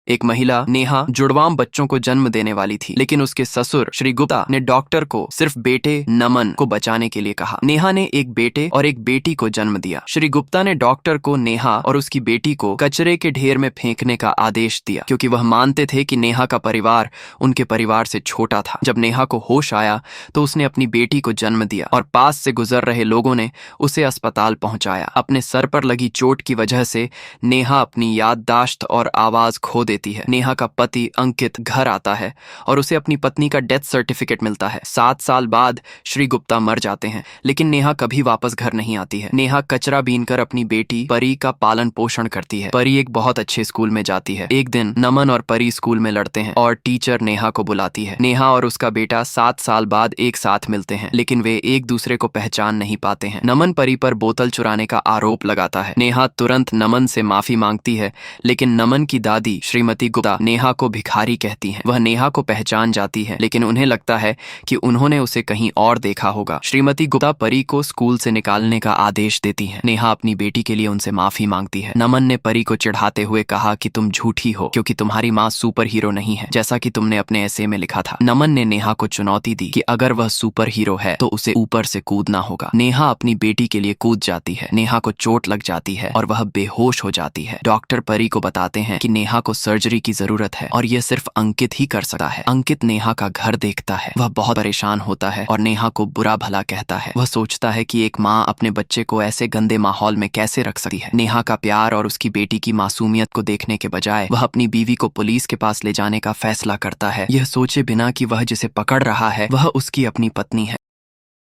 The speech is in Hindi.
एक महिला नेहा जुड़वां बच्चों को जन्म देने वाली थी, लेकिन उसके ससुर श्री गुप्ता ने डॉक्टर को सिर्फ बेटे नमन को बचाने के लिए कहा। नेहा ने एक बेटे और एक बेटी को जन्म दिया। श्री गुप्ता ने डॉक्टर को नेहा और उसकी बेटी को कचरे के ढेर में फेंकने का आदेश दिया, क्योंकि वह मानते थे कि नेहा का परिवार उनके परिवार से छोटा था। जब नेहा को होश आया तो उसने अपनी बेटी को जन्म दिया और पास से गुजर रहे लोगों ने उसे अस्पताल पहुंचाया। अपने सर पर लगी चोट की वजह से नेहा अपनी याददाश्त और आवाज खो देती है। नेहा का पति अंकित घर आता है और उसे अपनी पत्नी का डेथ सर्टिफिकेट मिलता है। 7 साल बाद श्री गुप्ता मर जाते हैं, लेकिन नेहा कभी वापस घर नहीं आती है। नेहा कचरा बीनकर अपनी बेटी परी का पालन पोषण करती है। परी एक बहुत अच्छे स्कूल में जाती है। एक दिन नमन और परी स्कूल में लड़ते हैं और टीचर नेहा को बुलाती है। नेहा और उसका बेटा 7 साल बाद एक साथ मिलते हैं, लेकिन वे एक दूसरे को पहचान नहीं पाते हैं। नमन परी पर बोतल चुराने का आरोप लगाता है। नेहा तुरंत नमन से माफी मांगती है, लेकिन नमन की दादी श्रीमती गुप्ता नेहा को भिखारी कहती हैं। वह नेहा को पहचान जाती है, लेकिन उन्हें लगता है कि उन्होंने उसे कहीं और देखा होगा। श्रीमती गुप्ता परी को स्कूल से निकालने का आदेश देती हैं। नेहा अपनी बेटी के लिए उनसे माफी मांगती है। नमन ने परी को चिढ़ाते हुए कहा कि तुम झूठी हो, क्योंकि तुम्हारी माँ सुपर हीरो नहीं है, जैसा कि तुमने अपने एसे में लिखा था। नमन ने नेहा को चुनौती दी कि अगर वह सुपर हीरो है तो उसे ऊपर से कूदना होगा। नेहा अपनी बेटी के लिए कूद जाती है। नेहा को चोट लग जाती है और वह बेहोश हो जाती है। डॉक्टर परी को बताते हैं कि नेहा को सर्जरी की जरूरत है और यह सिर्फ अंकित ही कर सकता है। अंकित नेहा का घर देखता है। वह बहुत परेशान होता है और नेहा को बुरा भला कहता है। वह सोचता है कि एक माँ अपने बच्चे को ऐसे गंदे माहौल में कैसे रख सकती है। नेहा का प्यार और उसकी बेटी की मासूमियत को देखने के बजाय वह अपनी बीवी को पुलिस के पास ले जाने का फैसला करता है, यह सोचे बिना कि वह जिसे पकड़ रहा है वह उसकी अपनी पत्नी है।